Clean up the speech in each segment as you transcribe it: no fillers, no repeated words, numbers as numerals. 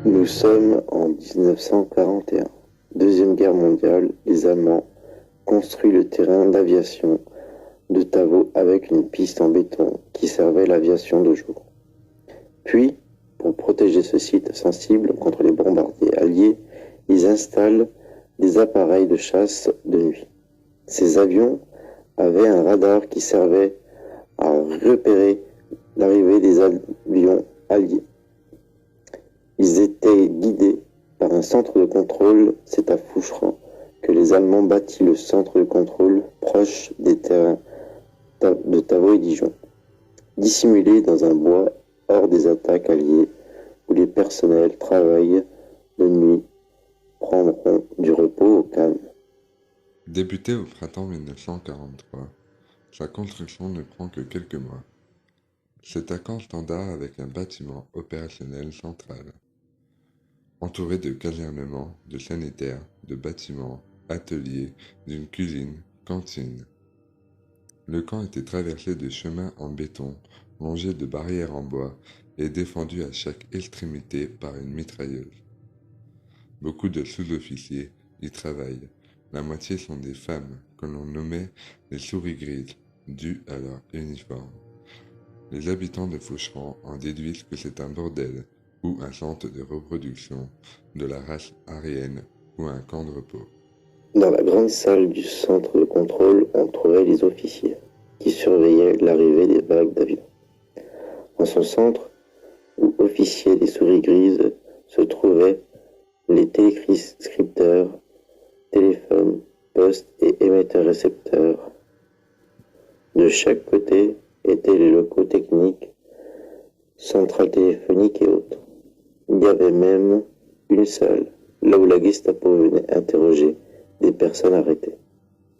Nous sommes en 1941. Deuxième Guerre mondiale, les Allemands construisent le terrain d'aviation de Tavaux avec une piste en béton qui servait l'aviation de jour. Puis, pour protéger ce site sensible contre les bombardiers alliés, ils installent des appareils de chasse de nuit. Ces avions avaient un radar qui servait à repérer l'arrivée des avions alliés. Ils étaient guidés par un centre de contrôle, c'est à Foucheran que les Allemands bâtirent le centre de contrôle proche des terrains de Tavaux et Dijon, dissimulé dans un bois hors des attaques alliées où les personnels travaillent de nuit, prendront du repos au calme. Débuté au printemps 1943, sa construction ne prend que quelques mois. C'est un camp standard avec un bâtiment opérationnel central, entouré de casernements, de sanitaires, de bâtiments, ateliers, d'une cuisine, cantine. Le camp était traversé de chemins en béton, longé de barrières en bois et défendu à chaque extrémité par une mitrailleuse. Beaucoup de sous-officiers y travaillent. La moitié sont des femmes que l'on nommait les souris grises, dues à leur uniforme. Les habitants de Foucheran en déduisent que c'est un bordel ou un centre de reproduction de la race aryenne ou un camp de repos. Dans la grande salle du centre de contrôle, on trouvait les officiers qui surveillaient l'arrivée des vagues d'avions. En son centre, où officiers des souris grises, se trouvaient les téléscripteurs, téléphones, postes et émetteurs-récepteurs. De chaque côté étaient les locaux techniques, centrales téléphoniques et autres. Il y avait même une salle, là où la Gestapo venait interroger des personnes arrêtées.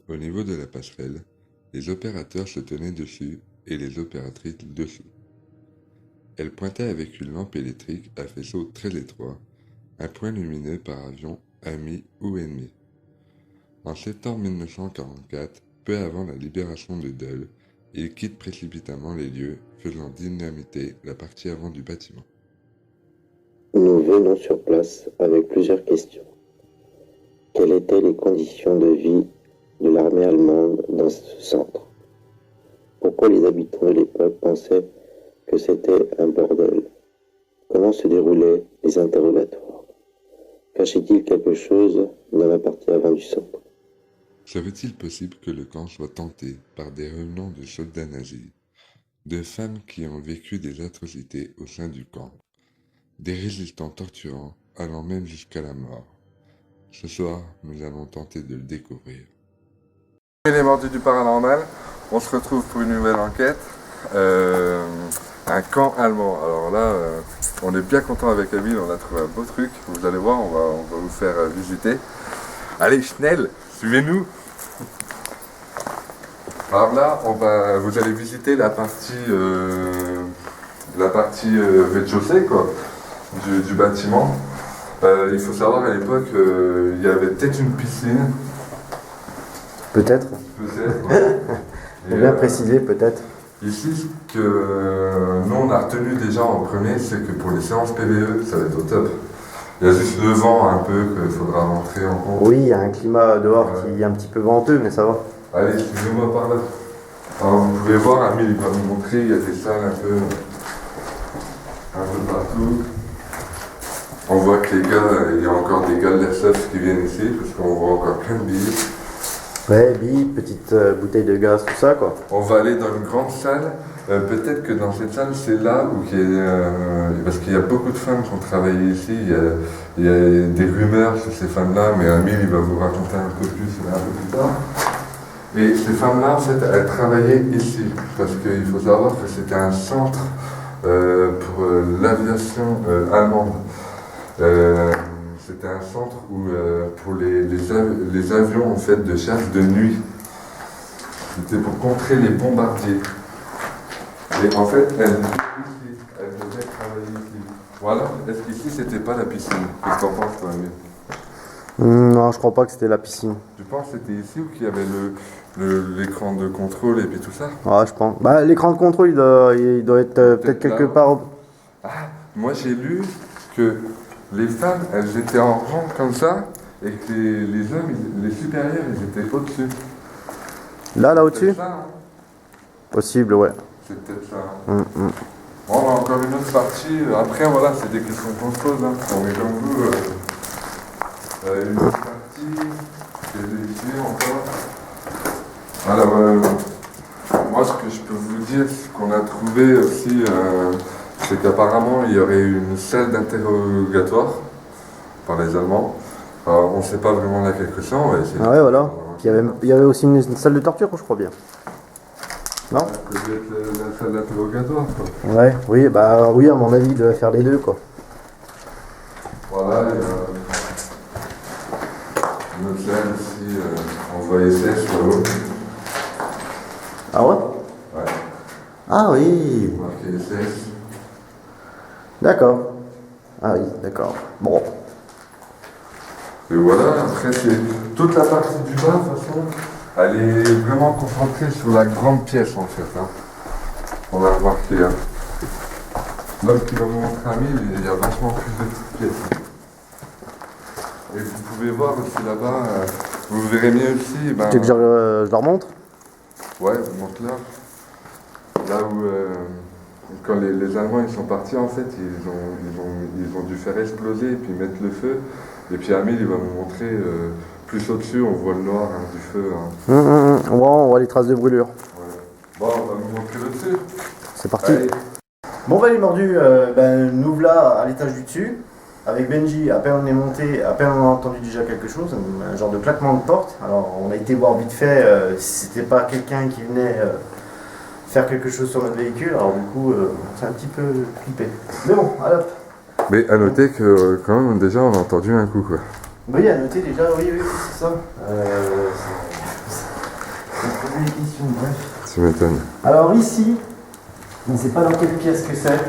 Au niveau de la passerelle, les opérateurs se tenaient dessus et les opératrices dessous. Elles pointaient avec une lampe électrique à faisceau très étroit, un point lumineux par avion ami ou ennemi. En septembre 1944, peu avant la libération de Dole, ils quittent précipitamment les lieux, faisant dynamiter la partie avant du bâtiment. Nous venons sur place avec plusieurs questions. Quelles étaient les conditions de vie de l'armée allemande dans ce centre? Pourquoi les habitants de l'époque pensaient que c'était un bordel? Comment se déroulaient les interrogatoires? Cachait-il quelque chose dans la partie avant du centre? Serait-il possible que le camp soit tenté par des revenants de soldats nazis, de femmes qui ont vécu des atrocités au sein du camp, des résistants torturants allant même jusqu'à la mort? Ce soir, nous allons tenter de le découvrir. Les mordus du paranormal, on se retrouve pour une nouvelle enquête. Un camp allemand. Alors là, on est bien content avec Emile, on a trouvé un beau truc. Vous allez voir, on va vous faire visiter. Allez, Schnell, suivez-nous. Alors là, vous allez visiter la partie rez-de-chaussée quoi, du bâtiment. Il faut savoir qu'à l'époque, il y avait peut-être une piscine. Peut-être. Peut-être. Ouais. Faut bien préciser, peut-être. Ici, ce que nous on a retenu déjà en premier, c'est que pour les séances PVE, ça va être au top. Il y a juste le vent un peu qu'il faudra rentrer en compte. Oui, il y a un climat dehors qui est un petit peu venteux, mais ça va. Allez, suivez-moi par là. Alors vous pouvez voir, Amil il va nous montrer, il y a des salles un peu partout. On voit que les gars, il y a encore des gars de l'airsoft qui viennent ici, parce qu'on voit encore plein de billets. Ouais, billes, petite bouteille de gaz, tout ça, quoi. On va aller dans une grande salle. Peut-être que dans cette salle, c'est là où parce qu'il y a beaucoup de femmes qui ont travaillé ici. Il y a des rumeurs sur ces femmes-là, mais Amil il va vous raconter un peu plus un peu plus tard. Et ces femmes-là, en fait, elles travaillaient ici, parce qu'il faut savoir que c'était un centre pour l'aviation allemande. C'était un centre où, pour les avions en fait, de chasse de nuit. C'était pour contrer les bombardiers. Et en fait, elles devaient travailler ici. Voilà, est-ce qu'ici c'était pas la piscine? Qu'est-ce que t'en penses toi, Amir? Non, je crois pas que c'était la piscine. Tu penses que c'était ici ou qu'il y avait l'écran de contrôle et puis tout ça? Ah, je pense. Bah, l'écran de contrôle, il doit être peut-être quelque part. Ah, moi j'ai lu que les femmes, elles étaient en rang comme ça, et que les hommes, les supérieurs, ils étaient au-dessus. Là au-dessus? C'est ça, hein. Possible, ouais. C'est peut-être ça. Hein. Bon, on a encore une autre partie. Après, voilà, c'est des questions qu'on se pose. Hein. On est comme vous. Une autre partie. C'est ici encore. Alors, moi, ce que je peux vous dire, ce qu'on a trouvé aussi, c'est qu'apparemment, il y aurait une salle d'interrogatoire par les Allemands. Alors, on ne sait pas vraiment laquelle que c'est. On va essayer. Ah ouais, voilà. Il y avait aussi une salle de torture, je crois bien. Non? Peut-être la salle d'interrogatoire, quoi. Ouais, oui, bah oui, à mon avis, il devait faire les deux, quoi. Voilà, il y a une autre salle ici, on voit SS là-haut. Ah ouais? Ouais, Ah oui, marqué SS. d'accord. Ah oui, d'accord. Bon. Et voilà, après c'est toute la partie du bas, de toute façon, elle est vraiment concentrée sur la grande pièce en fait. Hein. On a remarqué. Hein. L'autre qui va vous montrer un mille, il y a vachement plus de petites pièces. Et vous pouvez voir aussi là-bas, vous verrez mieux aussi. Ben, Tu veux que je leur montre? ouais, montre-leur. Là où, quand les Allemands ils sont partis, en fait, ils ont dû faire exploser et puis mettre le feu. Et puis Amil, il va nous montrer, plus au-dessus, on voit le noir hein, du feu. Hein. On voit les traces de brûlure. Ouais. Bon, on va nous montrer le dessus. C'est parti. Allez. Bon, bah les mordus, nous voilà à l'étage du dessus. Avec Benji, à peine on est monté, à peine on a entendu déjà quelque chose, un genre de claquement de porte. Alors on a été voir vite fait si c'était pas quelqu'un qui venait faire quelque chose sur notre véhicule. Alors du coup, c'est un petit peu flippé. Mais bon, hop. Mais à noter que quand même déjà on a entendu un coup quoi. Oui, à noter déjà, oui, c'est ça. C'est une question, bref. Tu m'étonnes. Alors ici, je ne sais pas dans quelle pièce que c'est.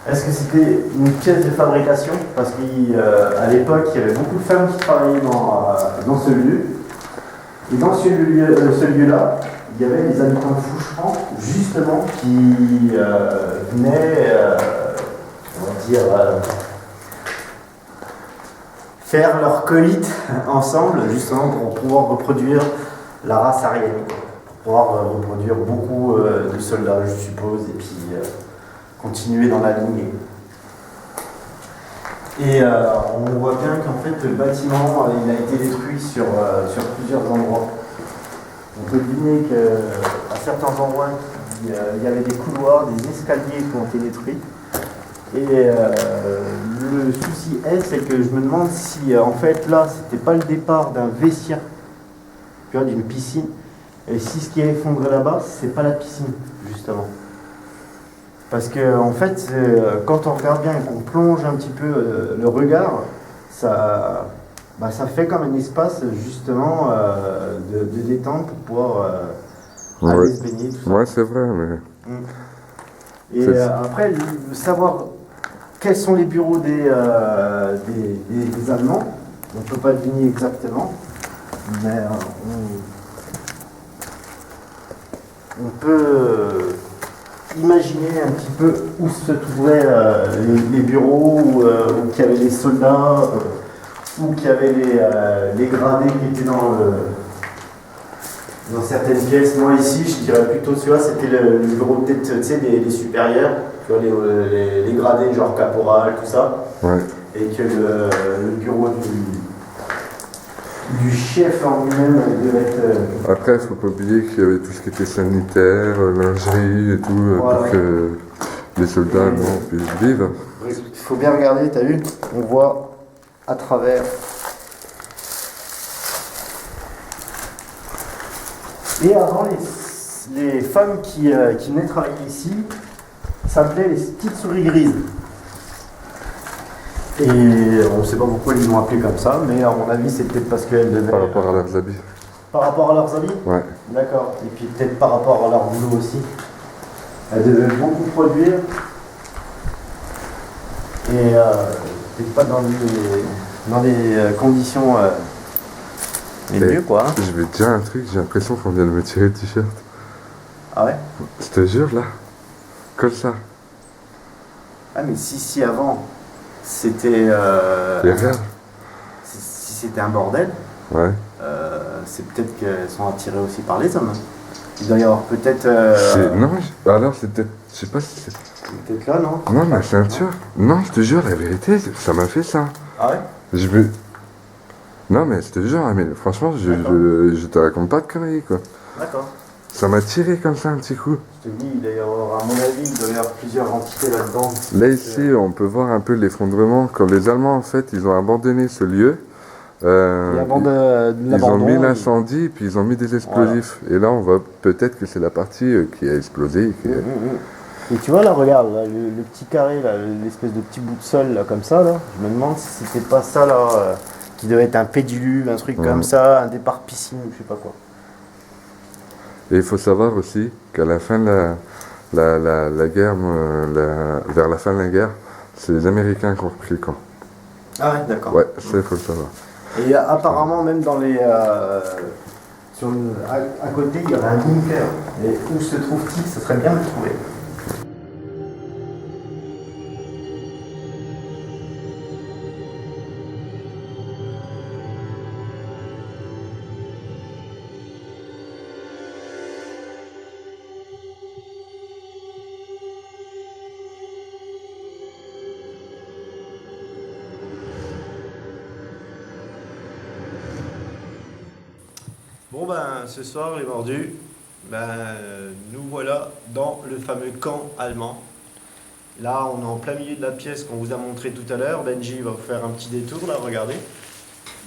Est-ce que c'était une pièce de fabrication? Parce qu'à l'époque, il y avait beaucoup de femmes qui travaillaient dans ce lieu. Et dans ce lieu-là, il y avait des habitants de Foucheran, justement, qui venaient, on va dire, faire leur colite ensemble, justement, pour pouvoir reproduire la race aryenne. Pour pouvoir reproduire beaucoup de soldats, je suppose, et puis continuer dans la lignée. Et on voit bien qu'en fait le bâtiment il a été détruit sur plusieurs endroits. On peut deviner qu'à certains endroits il y avait des couloirs, des escaliers qui ont été détruits. Et le souci c'est que je me demande si en fait là c'était pas le départ d'un vestiaire, tu vois, d'une piscine, et si ce qui est effondré là-bas c'est pas la piscine justement. Parce que en fait, quand on regarde bien et qu'on plonge un petit peu le regard, ça fait comme un espace justement de détente pour pouvoir aller se baigner. Tout ça. Ouais, c'est vrai, mais. Et après, savoir quels sont les bureaux des Allemands, on ne peut pas deviner exactement, mais on peut imaginer un petit peu où se trouvaient les bureaux, où qu'il y avait les soldats, où qu'il y avait les gradés qui étaient dans certaines pièces. Moi ici, je dirais plutôt, tu vois, c'était le bureau peut-être, tu sais, des supérieurs, tu vois, les gradés genre caporal, tout ça. Ouais. Et que le bureau du chef en lui-même devait être... Après, il ne faut pas oublier qu'il y avait tout ce qui était sanitaire, lingerie et tout, Voilà. pour que les soldats allemands puissent vivre. Il faut bien regarder, t'as vu? On voit à travers. Et avant, les femmes qui venaient travailler ici s'appelaient les petites souris grises. Et on ne sait pas pourquoi ils l'ont appelé comme ça, mais à mon avis, c'est peut-être parce qu'elles devaient... Par rapport à leurs habits. Par rapport à leurs habits? Ouais. D'accord. Et puis peut-être par rapport à leur boulot aussi. Elles devaient beaucoup produire. Et peut-être pas dans des conditions les mieux, quoi. Hein. Je vais te dire un truc, j'ai l'impression qu'on vient de me tirer le t-shirt. Ah ouais? Je te jure, là. Comme ça. Ah mais si avant, c'était Et regarde. si c'était un bordel, Ouais. c'est peut-être qu'elles sont attirées aussi par les hommes. Il doit y avoir peut-être Non, alors c'est peut-être. Je sais pas si c'est. peut-être là, non? Non, ma ceinture. Non, je te jure, la vérité, ça m'a fait ça. Ah ouais? Je veux. Non, mais je te jure, mais franchement, je te raconte pas de conneries, quoi. D'accord. Ça m'a tiré comme ça un petit coup. Je te dis, il doit y avoir, à mon avis, il doit y avoir plusieurs entités là-dedans. Là, ici, on peut voir un peu l'effondrement. Quand les Allemands, en fait, ils ont abandonné ce lieu. Et avant de Ils ont l'abandon, mis l'incendie, puis ils ont mis des explosifs. Et là, on voit peut-être que c'est la partie qui a explosé. Et tu vois là, regarde, là, le petit carré, là, l'espèce de petit bout de sol là, comme ça, là, je me demande si c'était pas ça là, qui devait être un pédiluve, un truc comme ça, un départ piscine ou je sais pas quoi. Et il faut savoir aussi qu'à la fin de la guerre, vers la fin de la guerre, c'est les Américains qui ont repris le camp. Ah ouais, d'accord. Ouais, ça, il faut le savoir. Et apparemment, même dans les. À côté, il y aurait un bunker. Et où se trouve-t-il? Ça serait bien de le trouver. Bon ben, ce soir, les mordus, nous voilà dans le fameux camp allemand. Là, on est en plein milieu de la pièce qu'on vous a montré tout à l'heure. Benji va vous faire un petit détour, là, regardez.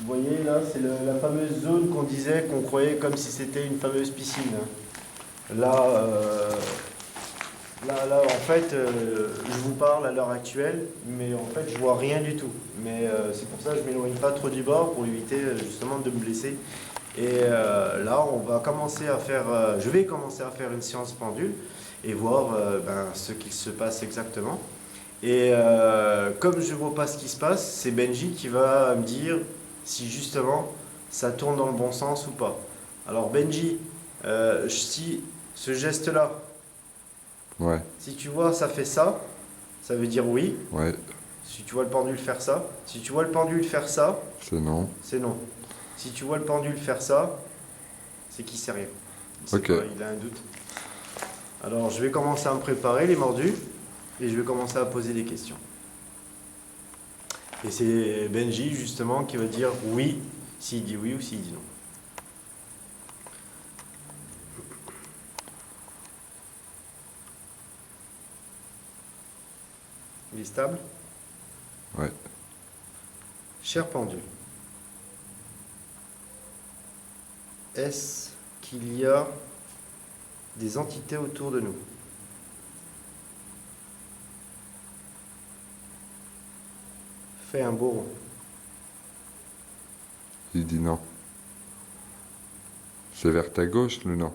Vous voyez, là, c'est la fameuse zone qu'on disait, qu'on croyait comme si c'était une fameuse piscine. Là, en fait, je vous parle à l'heure actuelle, mais en fait, je vois rien du tout. Mais c'est pour ça que je m'éloigne pas trop du bord pour éviter justement de me blesser. Et là, on va commencer à faire, je vais commencer à faire une séance pendule et voir ce qu'il se passe exactement. Et comme je ne vois pas ce qui se passe, c'est Benji qui va me dire si justement ça tourne dans le bon sens ou pas. Alors Benji, si ce geste-là, Ouais, si tu vois ça fait ça, ça veut dire oui. ouais, Si tu vois le pendule faire ça, si tu vois le pendule faire ça, c'est non. c'est non. Si tu vois le pendule faire ça, c'est qu'il sait rien. Il sait Ok. pas, il a un doute. Alors je vais commencer à me préparer les mordus et je vais commencer à poser des questions. Et c'est Benji justement qui va dire oui, s'il dit oui ou s'il dit non. Il est stable? Ouais. Cher pendule, est-ce qu'il y a des entités autour de nous? Fais un beau rond. Il dit non. C'est vers ta gauche, le non.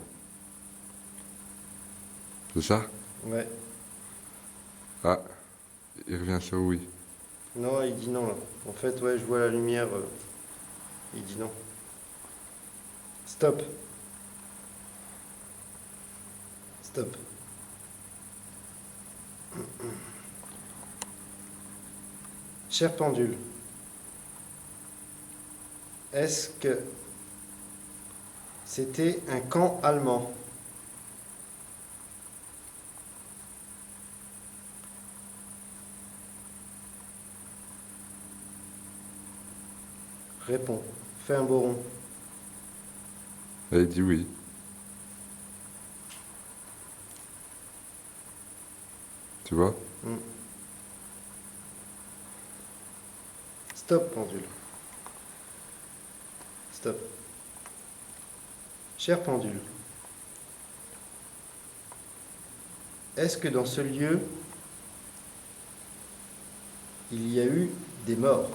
C'est ça? Ouais. Ah, il revient sur oui. Non, il dit non là. En fait, ouais, je vois la lumière. Il dit non. Stop. Stop. Cher pendule, est-ce que c'était un camp allemand? Réponds. Fais un beau rond. Et il dit oui. Tu vois? Stop, pendule. Stop. Cher pendule, est-ce que dans ce lieu, il y a eu des morts?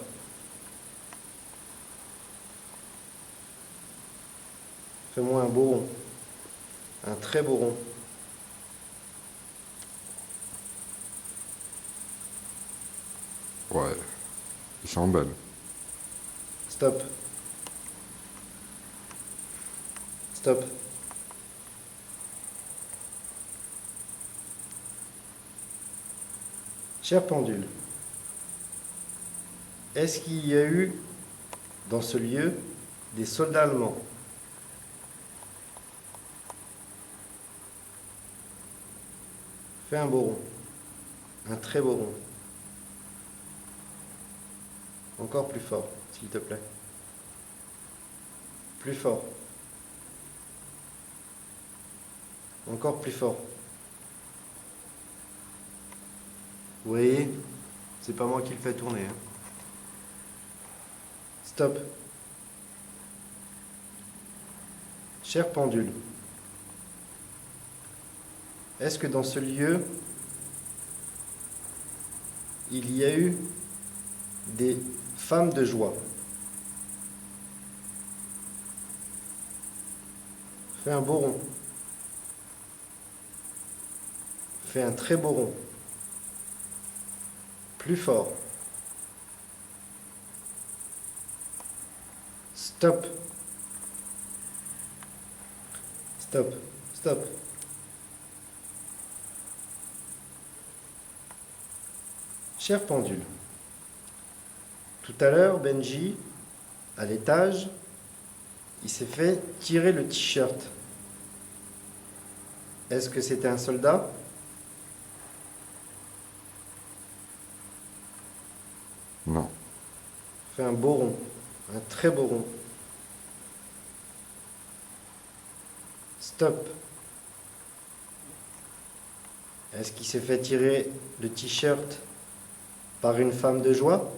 Fais-moi un beau rond. Un très beau rond. Ouais. Il s'emballe. Stop. Stop. Cher pendule, Est-ce qu'il y a eu dans ce lieu des soldats allemands? Fais un beau rond. Un très beau rond. Encore plus fort, s'il te plaît. Plus fort. Encore plus fort. Vous voyez, c'est pas moi qui le fais tourner. Hein. Stop. Cher pendule, est-ce que dans ce lieu, il y a eu des femmes de joie? Fais un beau rond. Fais un très beau rond. Plus fort. Stop. Stop. Stop. Cher pendule, tout à l'heure, Benji, à l'étage, il s'est fait tirer le t-shirt. Est-ce que c'était un soldat? Non. Fais un beau rond, un très beau rond. Stop. Est-ce qu'il s'est fait tirer le t-shirt par une femme de joie?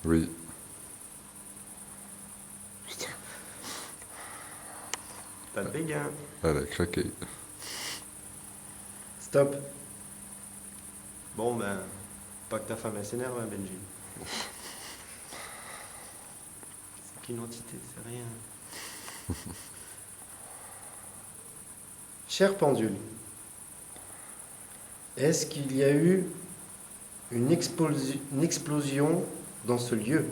Oui. Putain, Pas de béguin. elle a craqué. Stop. Bon, ben, pas que ta femme elle s'énerve, hein, Benji. C'est qu'une entité, c'est rien. Cher pendule, est-ce qu'il y a eu une explosion dans ce lieu?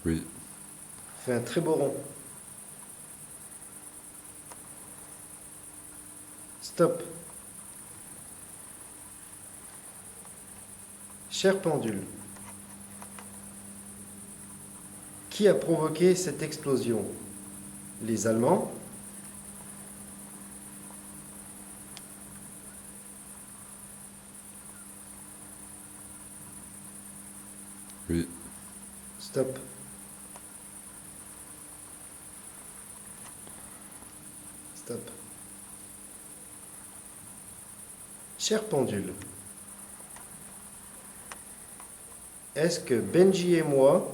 Oui. Fais un très beau rond. Stop. Cher pendule, qui a provoqué cette explosion? Les Allemands? Oui. Stop. Stop. Cher pendule, est-ce que Benji et moi,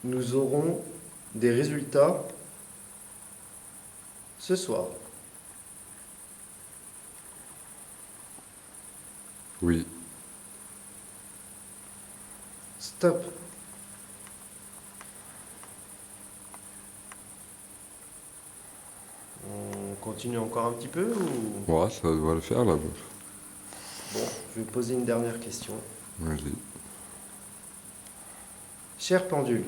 nous aurons des résultats ce soir? Oui. Stop. On continue encore un petit peu ou... Ouais, ça doit le faire là. Bon, je vais poser une dernière question. Vas-y. Cher pendule,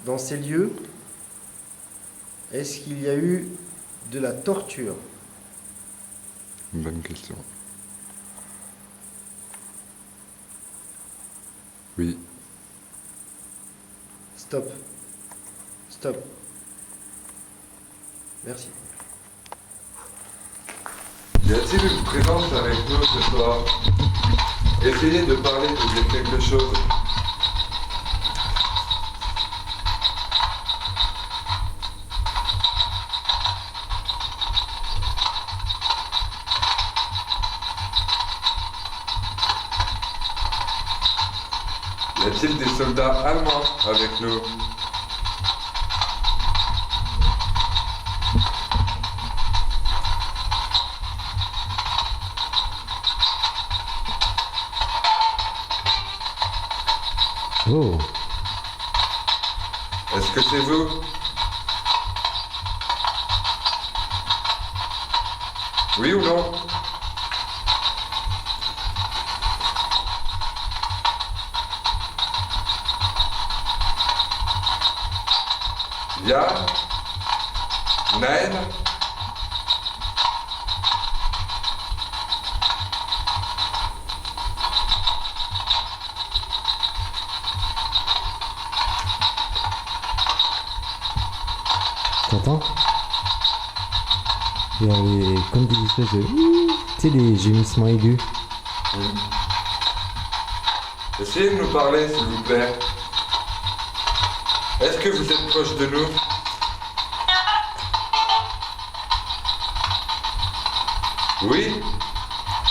dans ces lieux, est-ce qu'il y a eu de la torture? Une bonne question. Oui. Stop. Stop. Merci. Y a-t-il une présence avec nous ce soir? Essayez de parler, de dire quelque chose. Y a-t-il des soldats allemands avec nous? Oh. Est-ce que c'est vous? Oui ou non? Ya? Naël? T'entends? Il y a comme des espèces de... Tu sais, des gémissements aigus. Essayez de nous parler, s'il vous plaît. Est-ce que vous êtes proche de nous? Oui?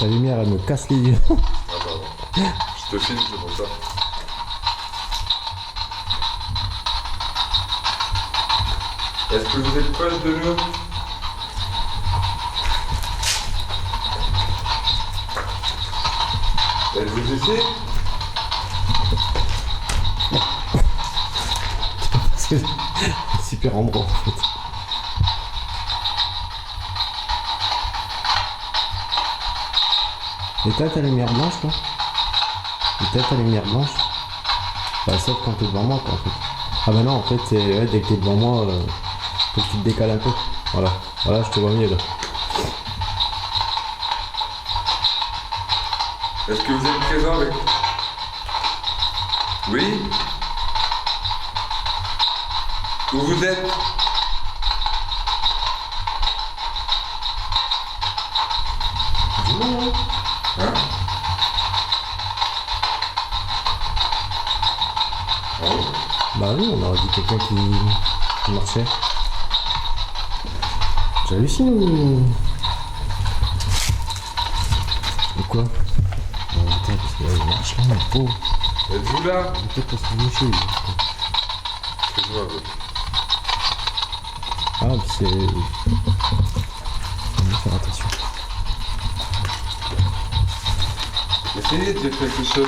La lumière, elle me casse les yeux. Ah pardon. Je te filme, c'est pour ça. Est-ce que vous êtes proche de nous? Êtes-vous ici? C'est super endroit, en fait. Éteins ta lumière blanche, là. Éteins ta lumière blanche. Bah, sauf quand t'es devant moi, quoi, en fait. Ah bah non, en fait, c'est... Ouais, dès que t'es devant moi, faut que tu te décales un peu. Voilà. Voilà, je te vois mieux, là. Est-ce que vous êtes présent avec... Oui? Où vous êtes? Hein? Oh. Bah oui, on aurait dit quelqu'un qui marchait. J'hallucine ou quoi? Putain, parce que là, il marche là, mon pauvre. Êtes-vous là? Il peut-être pas se moucher, lui. Excuse-moi, vous. Ah, puis c'est... On va faire attention. Essayez de dire quelque chose.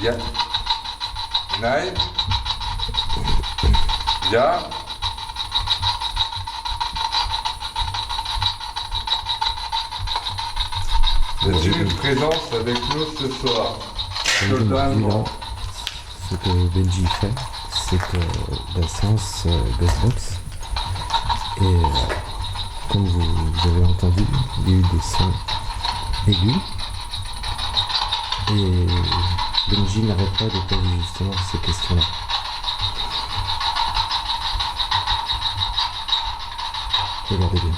Ya. Naï. Ya. As-tu une présence avec nous ce soir? Totalement. Ce que Benji fait, c'est que la séance Ghostbox, et comme vous avez entendu, il y a eu des sons aigus, et Benji n'arrête pas de poser justement ces questions-là. Regardez bien.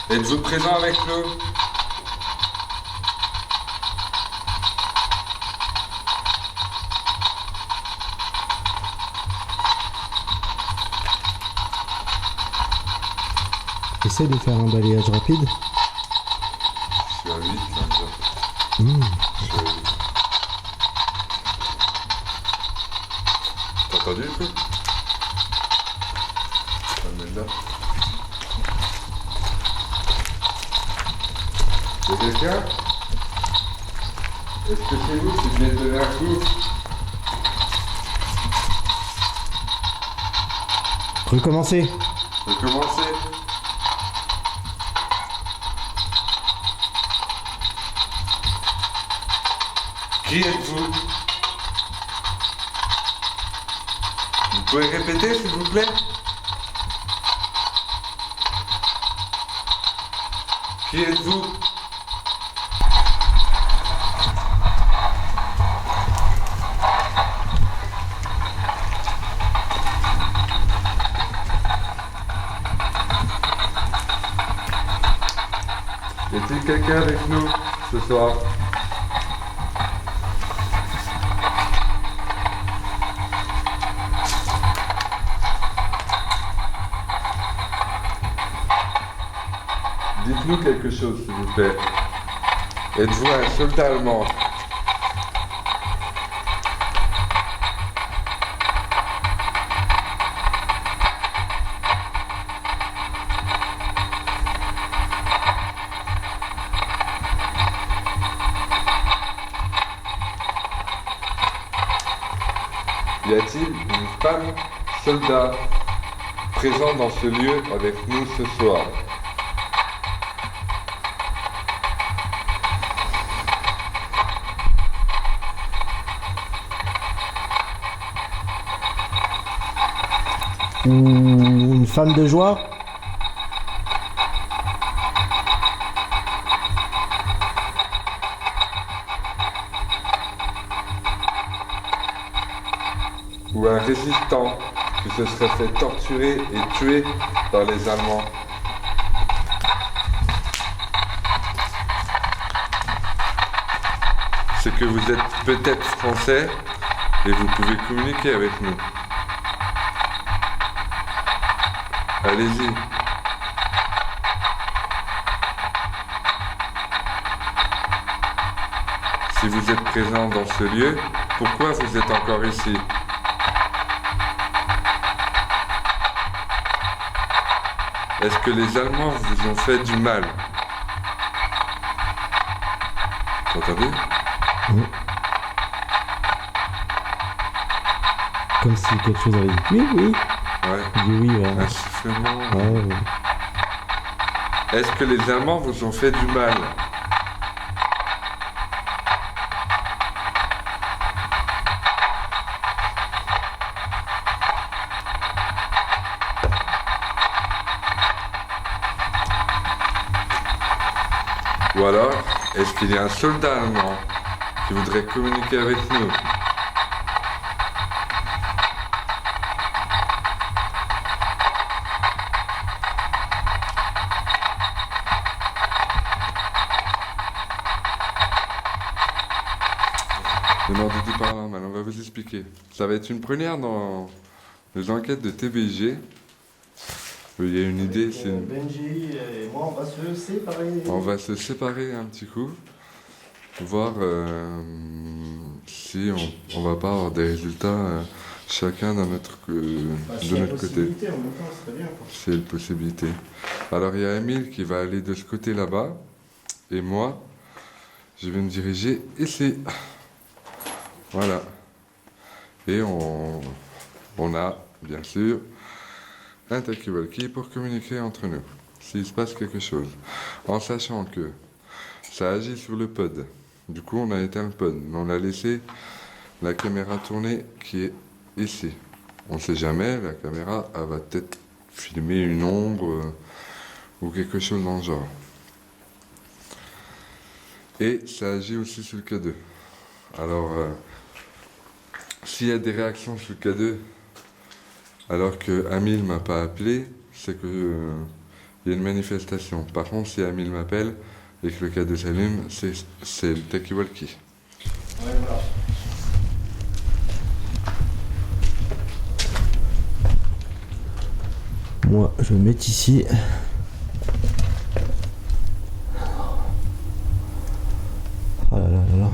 Êtes-vous présent avec nous? Essaye de faire un balayage rapide. Je suis à 8, là. Je suis à 8. T'as entendu le truc? Ah, mais là. Y'a quelqu'un? Est-ce que c'est vous qui venez de donner un coup? Recommencez. Recommencez. Qui êtes-vous? Vous pouvez répéter s'il vous plaît? Qui êtes-vous? Y a-t-il quelqu'un avec nous ce soir? Dites-nous quelque chose, s'il vous plaît. Êtes-vous un soldat allemand? Y a-t-il une femme soldat présente dans ce lieu avec nous ce soir? Ou une femme de joie? Ou un résistant qui se serait fait torturer et tuer par les Allemands? C'est que vous êtes peut-être français et vous pouvez communiquer avec nous. Allez-y. Si vous êtes présent dans ce lieu, pourquoi vous êtes encore ici? Est-ce que les Allemands vous ont fait du mal? Vous entendez? Oui. Comme si quelque chose avait dit oui, oui. Ouais. Il dit oui, ouais. Un sifflement. Ouais, ouais. Est-ce que les Allemands vous ont fait du mal? Ou alors, est-ce qu'il y a un soldat allemand qui voudrait communiquer avec nous? Demandez du paranormal, on va vous expliquer. Ça va être une première dans les enquêtes de TBG. Il y a une idée, c'est une... Benji et moi, on va se séparer. On va se séparer un petit coup, voir si on va pas avoir des résultats chacun dans notre, de notre côté. En même temps, ce serait bien, quoi. C'est une possibilité. Alors il y a Emile qui va aller de ce côté là-bas, et moi, je vais me diriger ici. Voilà. Et on a, bien sûr, un talkie-walkie pour communiquer entre nous, s'il se passe quelque chose. En sachant que ça agit sur le pod. Du coup, on a éteint le pod, mais on a laissé la caméra tourner qui est ici. On ne sait jamais, la caméra, elle va peut-être filmer une ombre ou quelque chose dans le genre. Et ça agit aussi sur le K2. Alors, s'il y a des réactions sur le K2, alors que Amil m'a pas appelé, c'est que il y a une manifestation. Par contre, si Amil m'appelle et que le K2 s'allume, c'est le talkie-walkie. Ouais, voilà. Moi, je vais me mettre ici. Oh là là là là.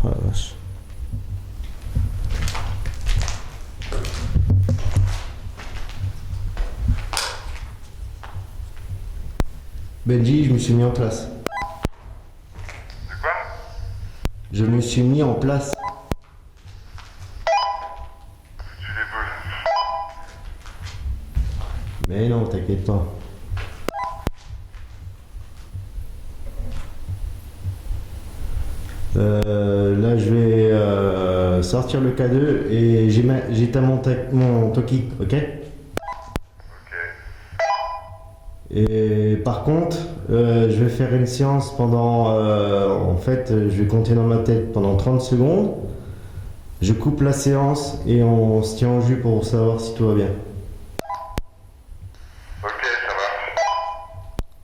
Oh la vache. Benji, je me suis mis en place. De quoi? Je me suis mis en place. Tu l'épaules. Mais non, t'inquiète pas. Là, je vais sortir le K2 et j'éteins mon Toki, ok? Et par contre, je vais faire une séance pendant... en fait, je vais compter dans ma tête pendant 30 secondes. Je coupe la séance et on se tient au jus pour savoir si tout va bien. Ok, ça va.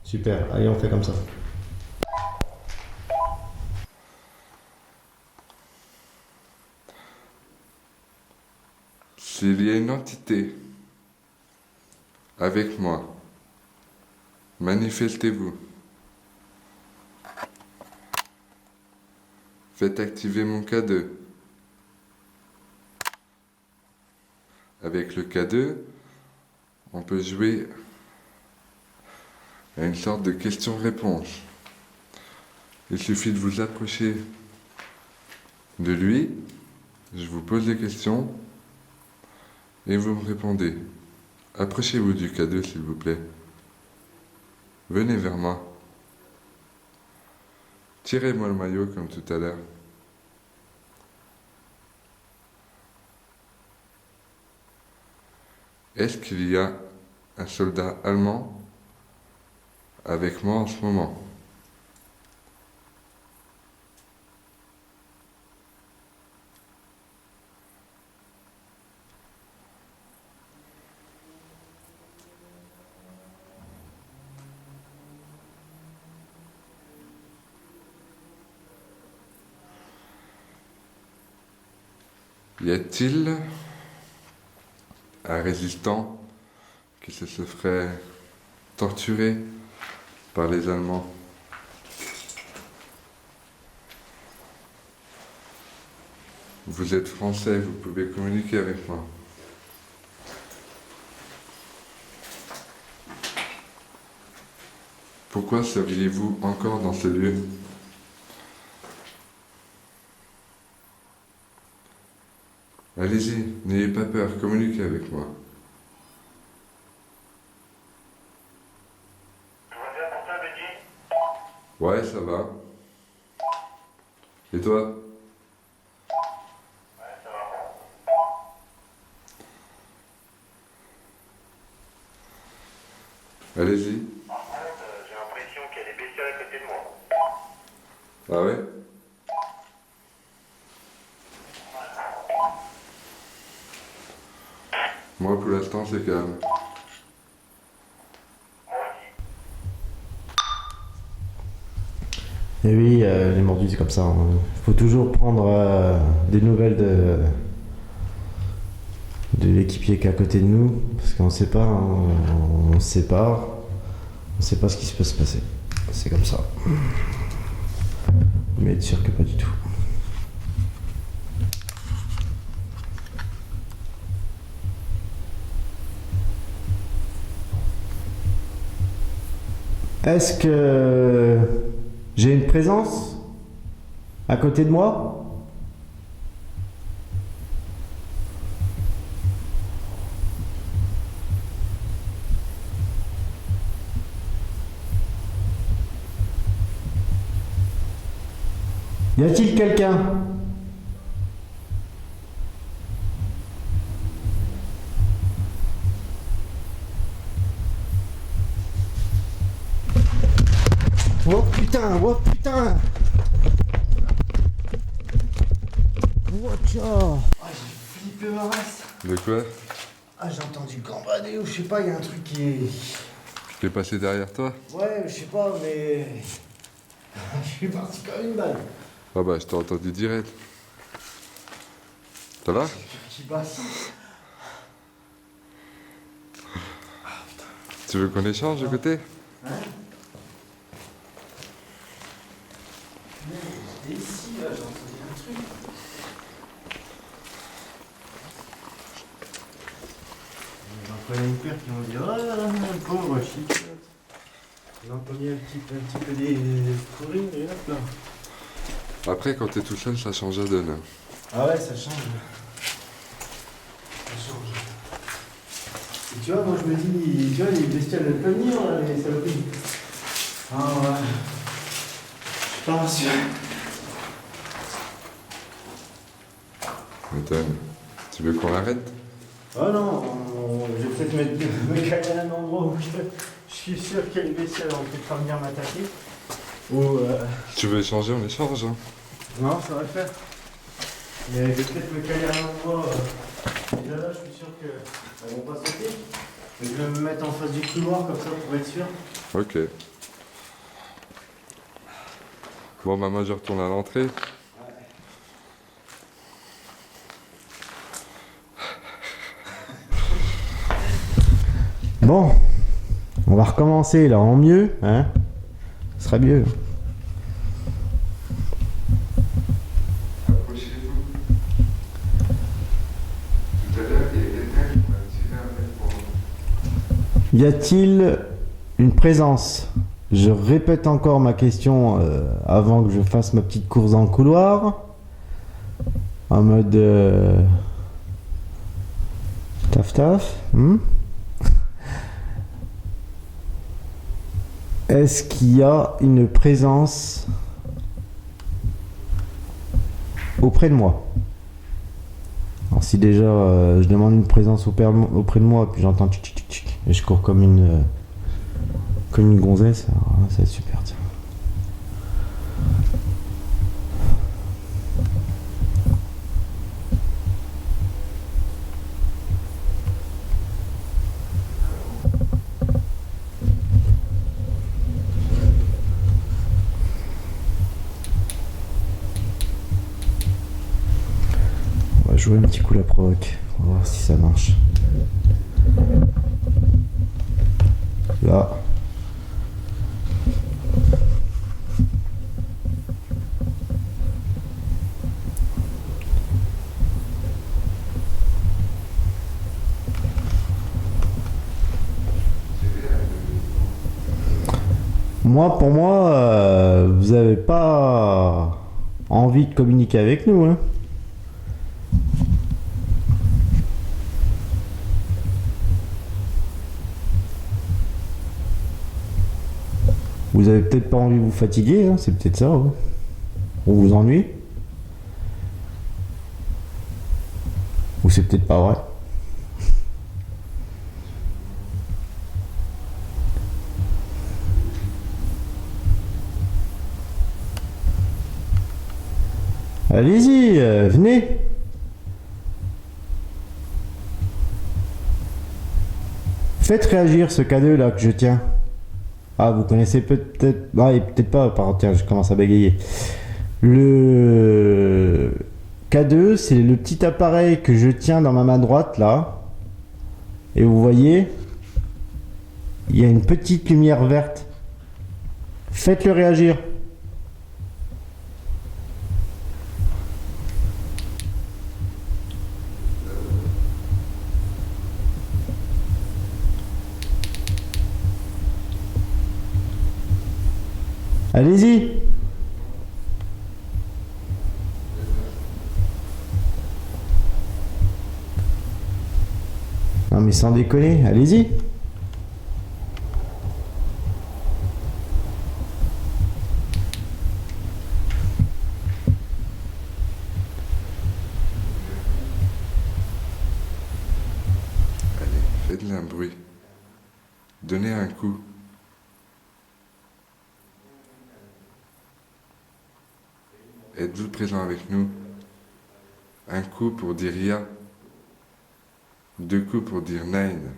Super, allez, on fait comme ça. S'il y a une entité avec moi, manifestez-vous. Faites activer mon K2. Avec le K2, on peut jouer à une sorte de question-réponse. Il suffit de vous approcher de lui, je vous pose des questions et vous me répondez. Approchez-vous du K2 s'il vous plaît. Venez vers moi. Tirez-moi le maillot comme tout à l'heure. Est-ce qu'il y a un soldat allemand avec moi en ce moment? Y a-t-il un résistant qui se ferait torturer par les Allemands? Vous êtes français, vous pouvez communiquer avec moi. Pourquoi seriez-vous encore dans ce lieu? Allez-y, n'ayez pas peur, communiquez avec moi. Tout va bien pour toi, Benji? Ouais, ça va. Et toi? Ouais, ça va. Allez-y. Par contre, j'ai l'impression qu'il y a des bestioles à côté de moi. Ah ouais? Moi, pour l'instant, c'est calme. Et oui, les mordus, c'est comme ça. Il faut toujours prendre des nouvelles de l'équipier qui est à côté de nous, parce qu'on ne sait pas, hein, on se sépare, on ne sait pas ce qui peut se passer. C'est comme ça. Mais être sûr que pas du tout. Est-ce que j'ai une présence à côté de moi? Y a-t-il quelqu'un? Oh putain, oh putain! Watcha! Ah, j'ai flippé ma race! De quoi? Ah, j'ai entendu gambader ou je sais pas, il y a un truc qui est. Qui est passé derrière toi? Ouais, je sais pas, mais. Je suis parti comme une balle. Ah bah, je t'ai entendu direct. Ça va? Qui passe. Tu veux qu'on échange de côté? Hein? J'étais ici, là, j'ai entendu un truc. J'en connais une paire qui m'ont dit oh, pauvre chicotte. J'ai entendu un petit peu des courir et hop là. Après, quand t'es tout seul, ça change la donne. Ah ouais, ça change. Ça change. Et tu vois, moi je me dis, tu vois, les bestioles elles peuvent venir, là, les saloperies. Ah ouais. Je suis pas rassuré. M'étonne. Tu veux qu'on arrête? Oh non, je vais peut-être me caler à un endroit où je suis sûr qu'il y a les bestioles vont peut-être pas venir m'attaquer. Ou Tu veux échanger, on échange. Hein. non, ça va le faire. Mais je vais peut-être me caler à un endroit. Déjà là, je suis sûr qu'elles vont pas sauter. Je vais me mettre en face du couloir comme ça pour être sûr. Ok. Bon, maman, je retourne à l'entrée. Bon, on va recommencer là en mieux, hein. Ce sera mieux. Approchez-vous. Tout à l'heure, il y a quelqu'un qui m'a tiré un mec pour nous. Y a-t-il une présence? Je répète encore ma question avant que je fasse ma petite course dans le couloir. En mode taf taf. Est-ce qu'il y a une présence auprès de moi? Alors si déjà je demande une présence auprès de moi, puis j'entends tchic tchic tchic, et je cours comme une gonzesse, alors, ça va être super. Tiens. On va jouer un petit coup la provoque, on va voir si ça marche. Là. Moi, pour moi, vous avez pas envie de communiquer avec nous, hein. Vous avez peut-être pas envie de vous fatiguer, hein, c'est peut-être ça. Ouais. On vous ennuie. Ou c'est peut-être pas vrai. Allez-y, venez. Faites réagir ce cadeau là que je tiens. Ah, vous connaissez peut-être... Ah, et peut-être pas, par tiens, je commence à bégayer. Le K2, c'est le petit appareil que je tiens dans ma main droite, là. Et vous voyez, il y a une petite lumière verte. Faites-le réagir. Allez-y. Non mais sans déconner, allez-y. Allez, faites-le un bruit. Donnez un coup. Êtes-vous présent avec nous? Un coup pour dire Ya. 2 coups pour dire Nine.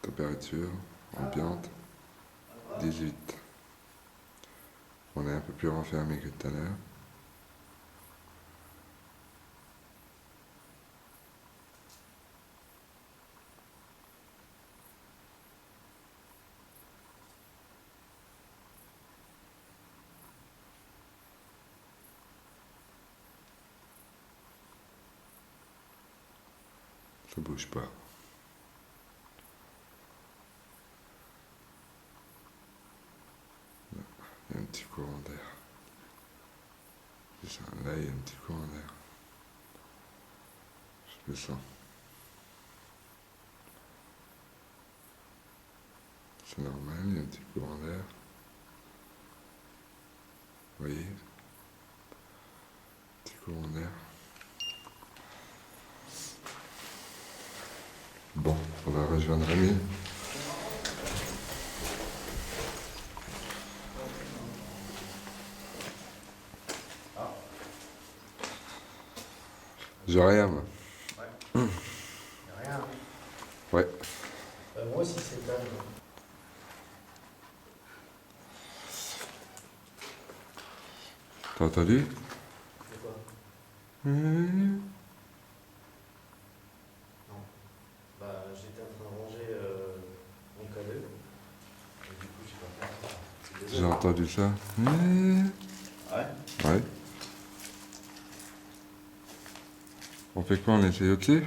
Température ambiante 18. On est un peu plus renfermé que tout à l'heure. Ça bouge pas. Il y a un petit courant d'air. C'est ça, là il y a un petit courant d'air. Je le sens. C'est normal, il y a un petit courant d'air. Vous voyez? Petit courant d'air. Bon, on va rejoindre Rémi. J'ai rien, moi. Rien. Ouais. Moi aussi, c'est calme. T'as entendu? C'est quoi? Bah, j'étais en train de ranger mon cadeau. Et du coup, j'ai pas fait. C'est J'ai désolé. entendu ça. Ouais. Ouais. On fait quoi? On essaye au-dessus?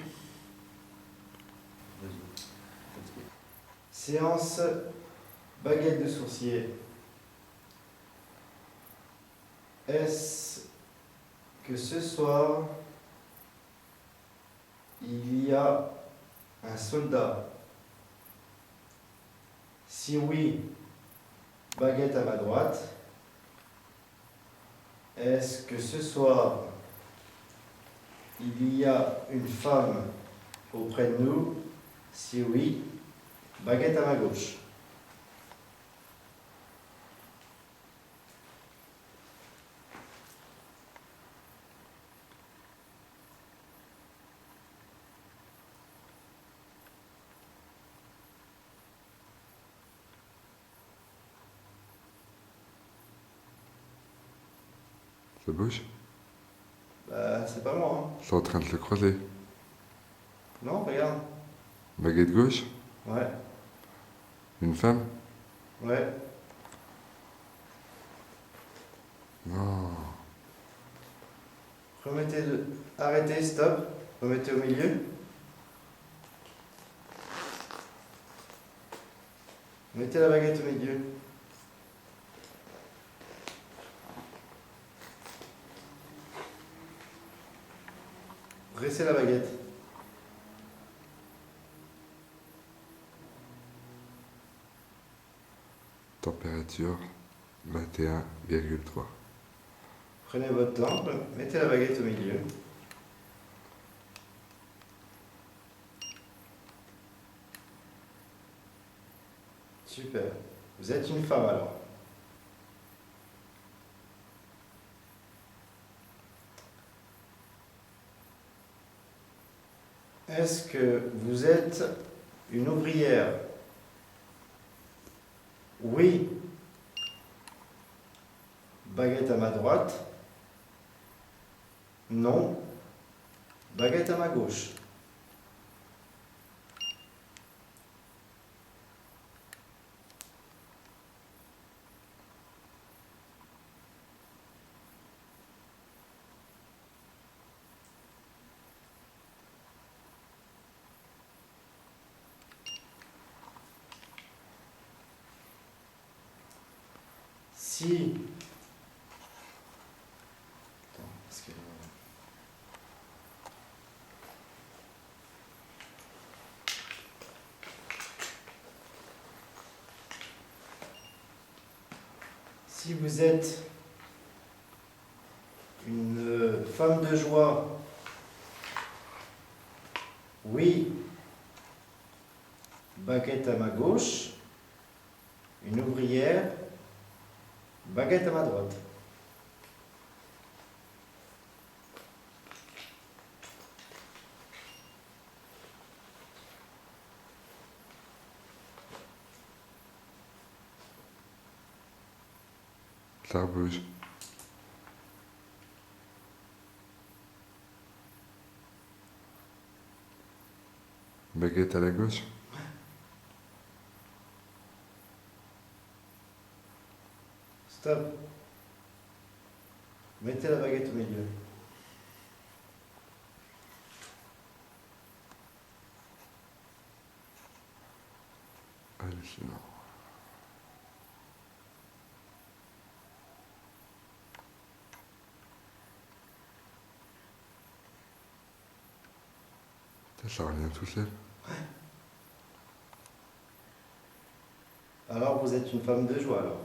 Séance baguette de sourcier. Est-ce que ce soir, il y a un soldat? Si oui, baguette à ma droite. Est-ce que ce soir, il y a une femme auprès de nous? Si oui, baguette à ma gauche. Ça bouge? Bah, c'est pas moi. C'est en train de se croiser. Hein. Non, regarde. Baguette gauche? Ouais, Une femme? ouais. Non. Remettez-le. Arrêtez, stop. Remettez au milieu. Mettez la baguette au milieu. Dressez la baguette. Température 21,3. Prenez votre lampe, mettez la baguette au milieu. Super. Vous êtes une femme alors. Est-ce que vous êtes une ouvrière? Oui. Baguette à ma droite. Non. Baguette à ma gauche. Si. Attends, parce que... Si vous êtes une femme de joie, oui, baguette à ma gauche, une ouvrière, baguette à ma droite. Ça bouge. Baguette à la gauche? Stop. Mettez la baguette au milieu. Hallucinant. Ça revient tout seul. Alors vous êtes une femme de joie alors.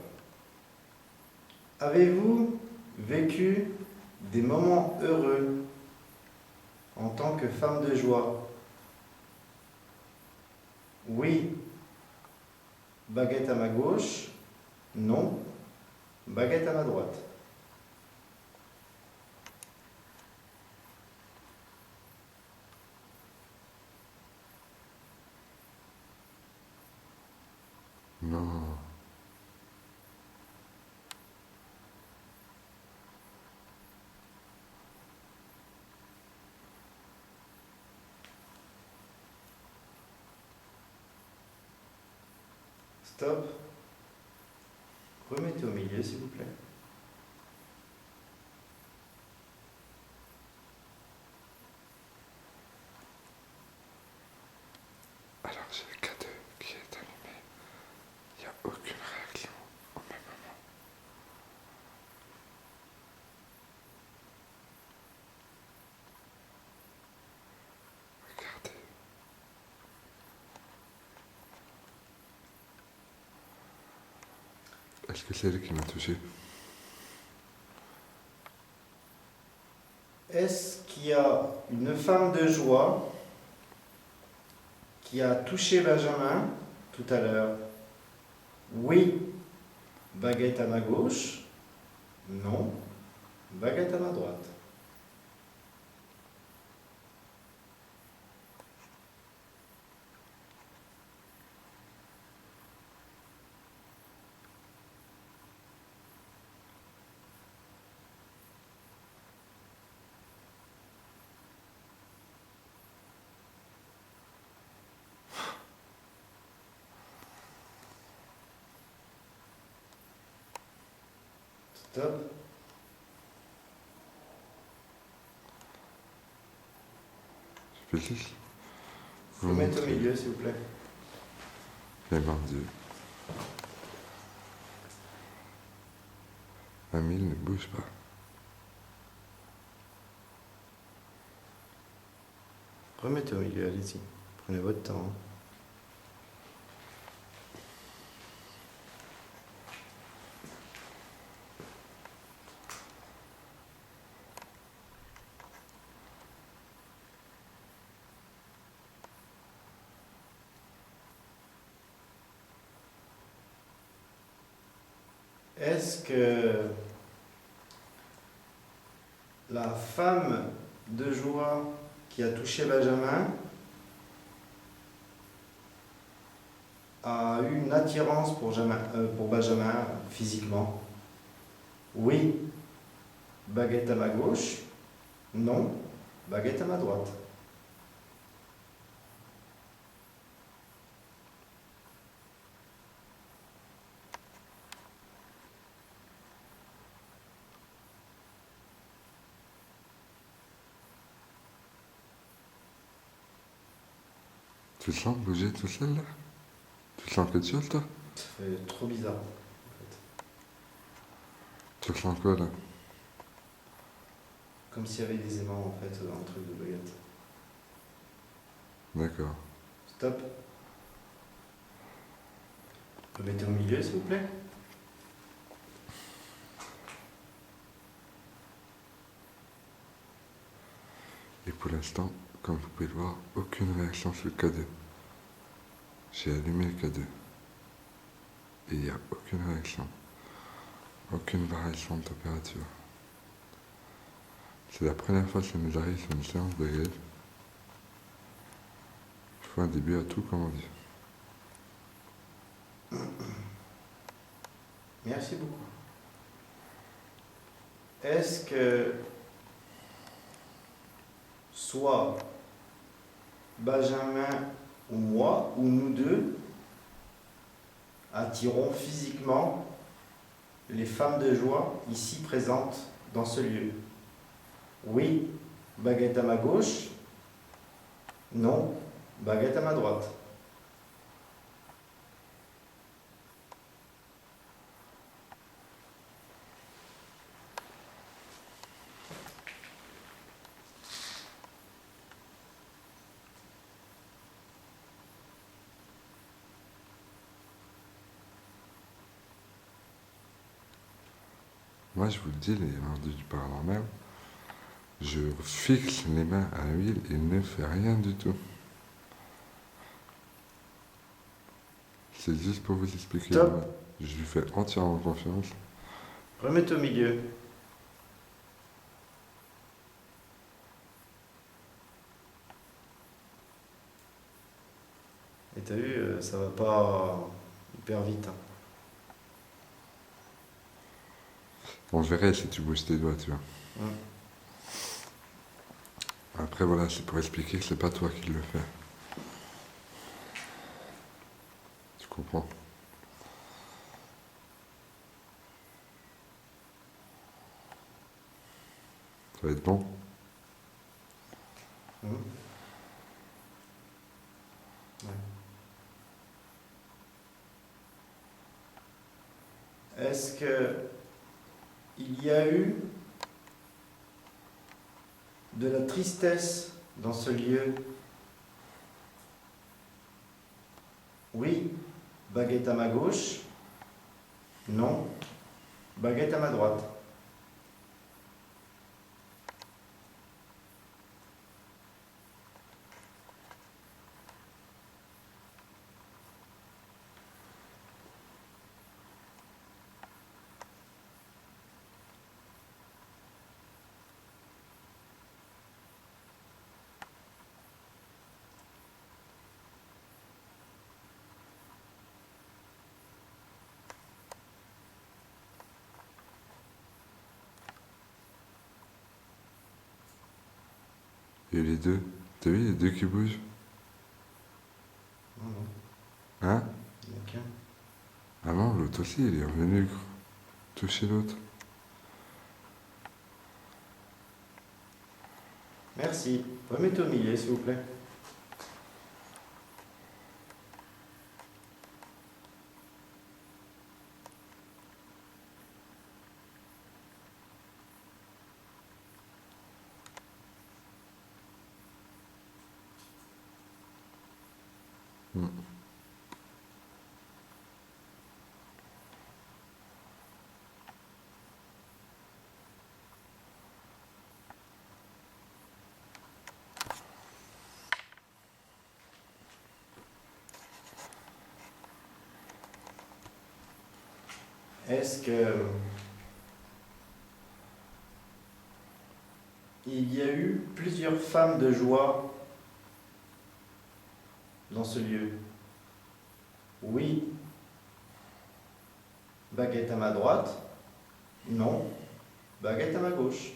Avez-vous vécu des moments heureux en tant que femme de joie? Oui. Baguette à ma gauche. Non. Baguette à ma droite. Non. Stop. Remettez au milieu, s'il vous plaît. Alors j'ai le K2 qui est allumé. Il n'y a aucune réaction au même moment. Regardez. Est-ce que c'est elle qui m'a touché? Est-ce qu'il y a une femme de joie qui a touché Benjamin tout à l'heure? Oui. Baguette à ma gauche. Non. Baguette à ma droite. Stop. Je peux juste Vous mettez au milieu, s'il vous plaît. Eh ben Dieu. Amile ne bouge pas. Remettez au milieu, allez-y. Prenez votre temps. Est-ce que la femme de joie qui a touché Benjamin a eu une attirance pour Benjamin physiquement? Oui. Baguette à ma gauche. Non. Baguette à ma droite. Tu le sens bouger tout seul là? Tu le sens quelque chose toi? Ça fait trop bizarre. En fait. Tu le sens quoi là? Comme s'il y avait des aimants en fait dans le truc de baguette. D'accord. Stop. Remettez au milieu, s'il vous plaît. Et pour l'instant, comme vous pouvez le voir, aucune réaction sur le K2. J'ai allumé le K2. Et il n'y a aucune réaction. Aucune variation de température. C'est la première fois que ça nous arrive sur une séance de grève. Il faut un début à tout, comme on dit. Merci beaucoup. Est-ce que soit Benjamin ou moi, ou nous deux, attirons physiquement les femmes de joie ici présentes dans ce lieu? Oui, baguette à ma gauche. Non, baguette à ma droite. Moi, je vous le dis, les vendus du paranormal, je fixe les mains à l'huile et il ne fait rien du tout. C'est juste pour vous expliquer. Top. Moi, je lui fais entièrement confiance. Remets-toi au milieu. Et t'as vu, ça va pas hyper vite. Hein. On verrait si tu bouges tes doigts, tu vois. Hum. Après, voilà, c'est pour expliquer que c'est pas toi qui le fais. Tu comprends? Ça va être bon? Hum. Ouais. Est-ce que il y a eu de la tristesse dans ce lieu? Oui. Baguette à ma gauche? Non. Baguette à ma droite? Et les deux? T'as vu les deux qui bougent? Non, non, Hein? il n'y en a qu'un. Ah non, l'autre aussi, il est revenu toucher l'autre. Merci. Remettez au milieu, s'il vous plaît. Est-ce que il y a eu plusieurs femmes de joie dans ce lieu? Oui. Baguette à ma droite? Non. Baguette à ma gauche?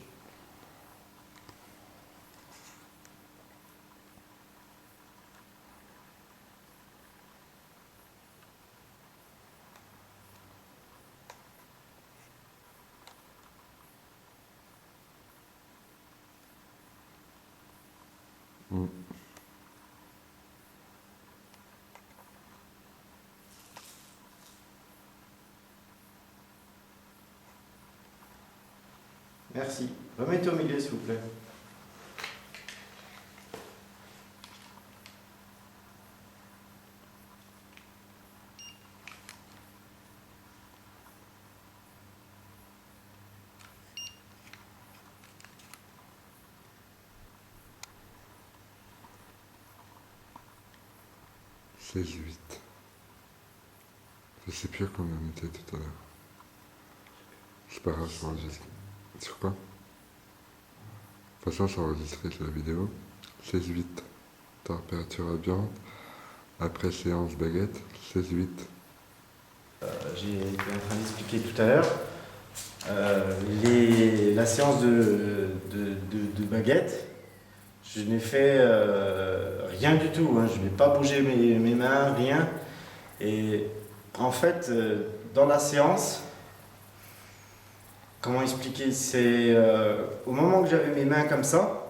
Mm. Merci. Remettez au milieu, s'il vous plaît. C'est 8. Je sais plus à combien on était tout à l'heure. C'est pas grave, ça enregistre. Sur quoi? De toute façon, c'est enregistré sur la vidéo. 16-8. Température ambiante. Après séance baguette. 16-8. J'ai été en train d'expliquer tout à l'heure. La séance de baguette, je n'ai fait rien du tout. Hein. Je n'ai pas bougé mes mains, rien. Et en fait, dans la séance, comment expliquer? C'est au moment que j'avais mes mains comme ça,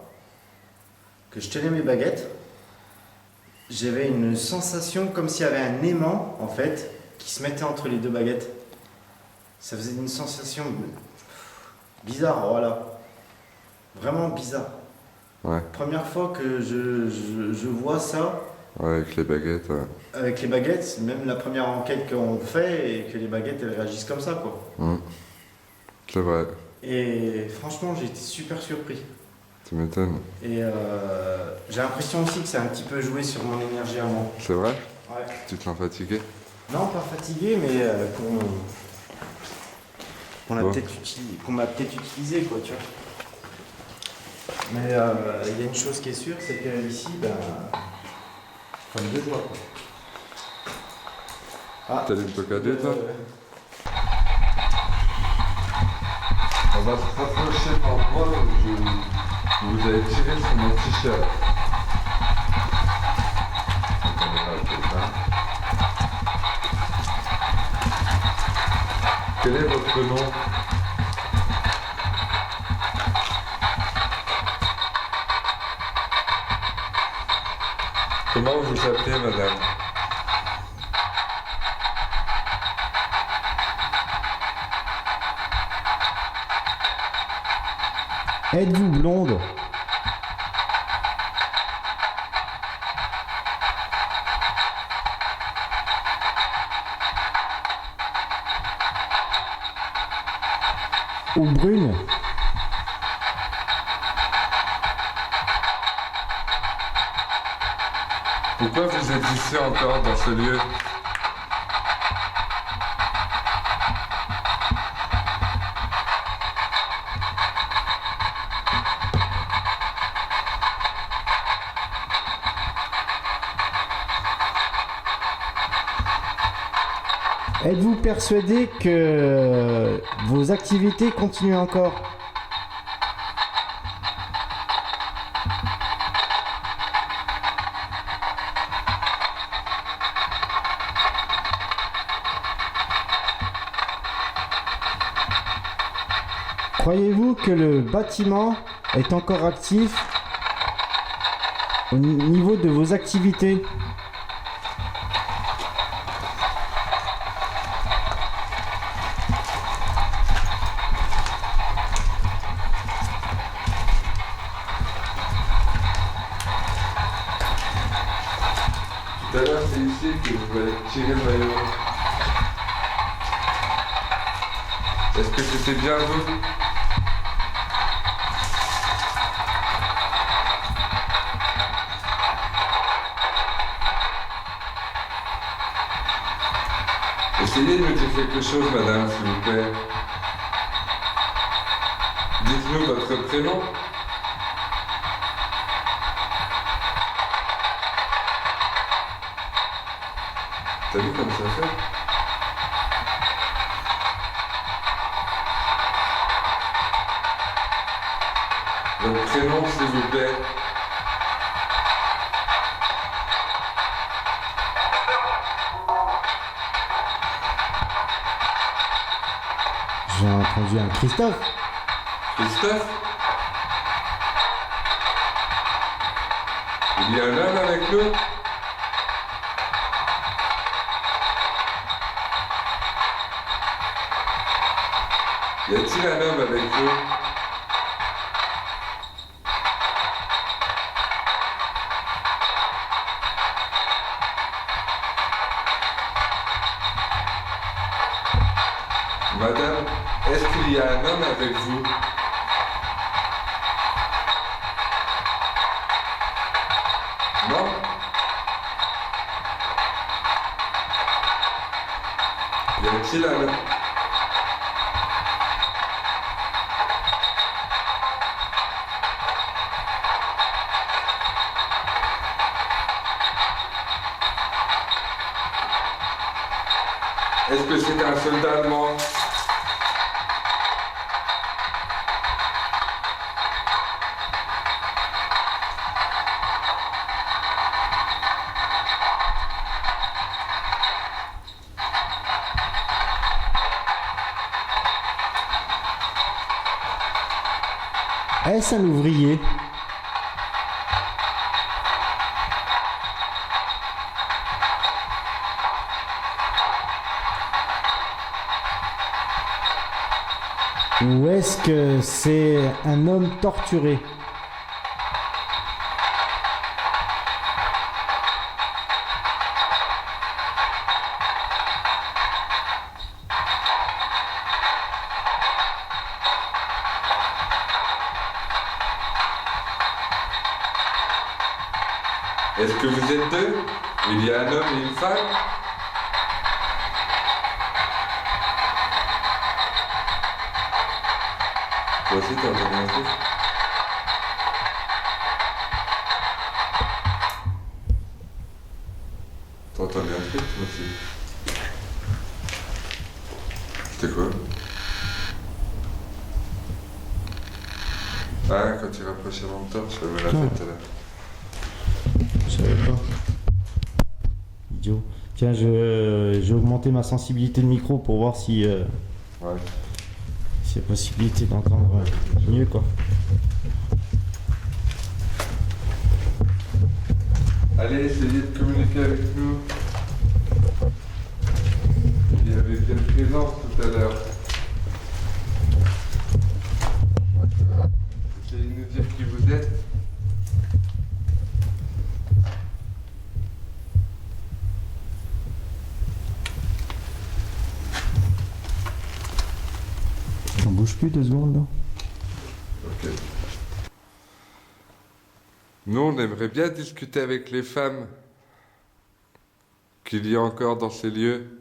que je tenais mes baguettes, j'avais une sensation comme s'il y avait un aimant, en fait, qui se mettait entre les deux baguettes. Ça faisait une sensation bizarre, voilà. Vraiment bizarre. Ouais. Première fois que je vois ça Ouais, avec les baguettes. Ouais. avec les baguettes, c'est même la première enquête qu'on fait et que les baguettes elles réagissent comme ça, quoi. Mm. C'est vrai, Et franchement, j'ai été super surpris. tu m'étonnes. Et j'ai l'impression aussi que c'est un petit peu joué sur mon énergie à moi. C'est vrai? Ouais. Tu te sens fatigué? Non, pas fatigué, mais qu'on Bon. m'a peut-être utilisé, quoi, tu vois. Mais il y a une chose qui est sûre, c'est qu'ici, comme deux doigts, quoi. Ah, T'as une tocader, toi? euh, On va se rapprocher par moi où vous avez tiré sur mon t-shirt. Attendez, là, c'est ça. Quel est votre nom? Comment vous vous appelez, madame? Êtes-vous blonde? Ou brune? Pourquoi vous êtes ici encore dans ce lieu? Êtes-vous persuadé que vos activités continuent encore? Croyez-vous que le bâtiment est encore actif au niveau de vos activités? Tout à l'heure, c'est ici que vous avez tiré le maillot. Est-ce que c'était bien vous? Essayez de me dire quelque chose, madame, s'il vous plaît. Dites-nous votre prénom. T'as vu comme ça fait? Votre prénom, s'il vous plaît. J'ai entendu un Christophe. Christophe? Il y a un homme avec nous? Y a-t-il un homme avec nous? Madame, est-ce qu'il y a un homme avec vous? Non? Y a-t-il un homme? Est-ce que c'est un soldat allemand? Est-ce un ouvrier? Ou est-ce que c'est un homme torturé? Est-ce que vous êtes deux? Il y a un homme et une femme? Toi aussi, t'as entendu un truc? T'as entendu un truc, toi aussi? C'était quoi? Ah, quand tu rapprochais mon torche, ça me l'a fait tout à l'heure. Je savais pas. Idiot. Tiens, j'ai augmenté ma sensibilité de micro pour voir si Ouais. s'il y a possibilité d'entendre mieux quoi. Allez, essayez de communiquer avec nous. Il y avait quelle présence tout à l'heure? Essayez de nous dire qui vous êtes. On bouge plus 2 secondes là. Ok. Nous, on aimerait bien discuter avec les femmes qu'il y a encore dans ces lieux.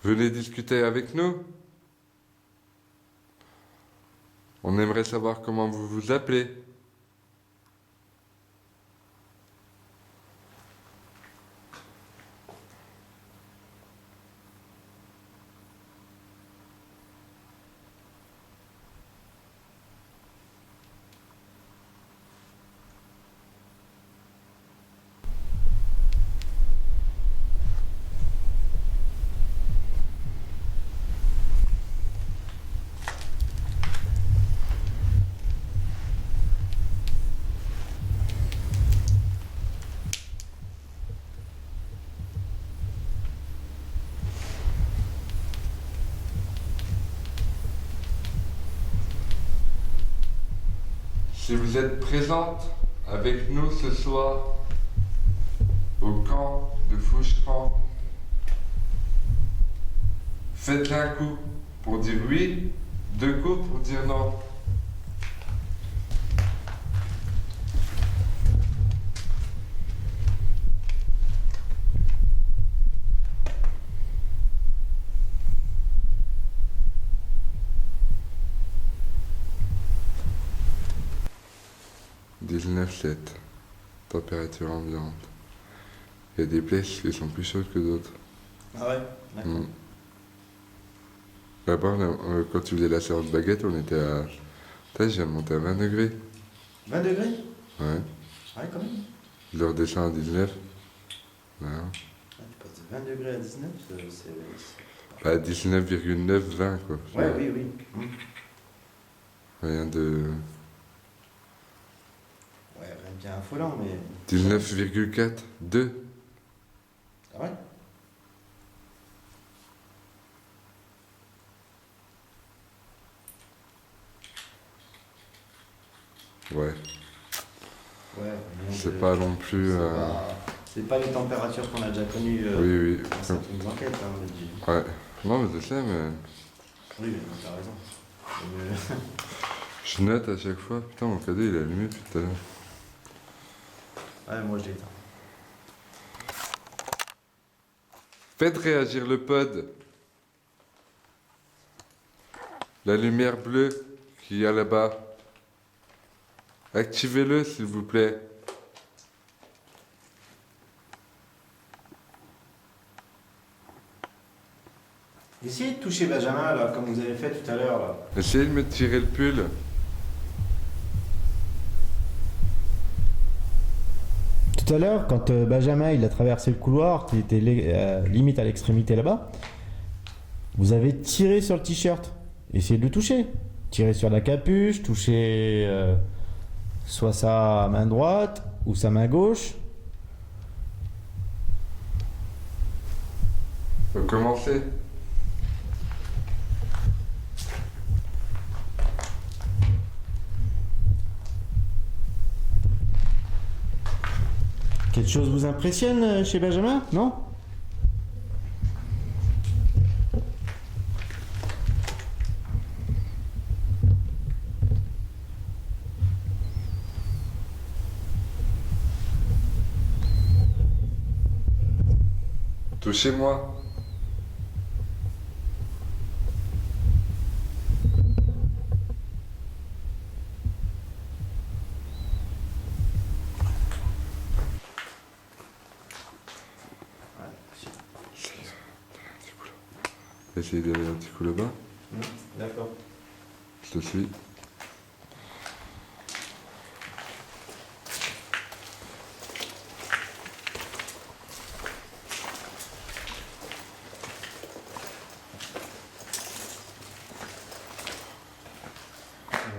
Venez discuter avec nous. On aimerait savoir comment vous vous appelez. Si vous êtes présente avec nous ce soir au camp de Foucheran, faites un coup pour dire oui, 2 coups pour dire non. « 19,7, température ambiante. Il y a des places qui sont plus chaudes que d'autres. Ah ouais, d'accord. Mm. D'abord, quand tu faisais la séance baguette, on était à... Putain, je viens de monter à 20 degrés. 20 degrés? Ouais. Ouais, quand même. Je le redescends à 19. Non. Ah, tu passes de 20 degrés à 19, c'est... Bah, 19,9, 20 quoi. Ouais, oui, oui. Rien de... Ouais, rien de bien affolant, mais... 19,4, 2. Ah ouais? Ouais. Ouais, rien C'est de- pas non plus... C'est pas les températures qu'on a déjà connues Oui, oui. dans certaines enquêtes, hein, on a dit. Ouais. Non, mais je sais, mais... Oui, mais t'as raison. Je note à chaque fois. Putain, mon cadeau, il est allumé depuis tout à l'heure. Ouais, moi je l'ai éteint. Faites réagir le pod. La lumière bleue qu'il y a là-bas. Activez-le, s'il vous plaît. Essayez de toucher Benjamin, là, comme vous avez fait tout à l'heure, là. Essayez de me tirer le pull. Tout à l'heure, quand Benjamin il a traversé le couloir, qui était limite à l'extrémité là-bas, vous avez tiré sur le t-shirt. Essayez de le toucher. Tirez sur la capuche, touchez soit sa main droite ou sa main gauche. Faut commencer. Quelque chose vous impressionne chez Benjamin, non? Touchez-moi. Essayez d'aller un petit coup là-bas. D'accord. Je te suis.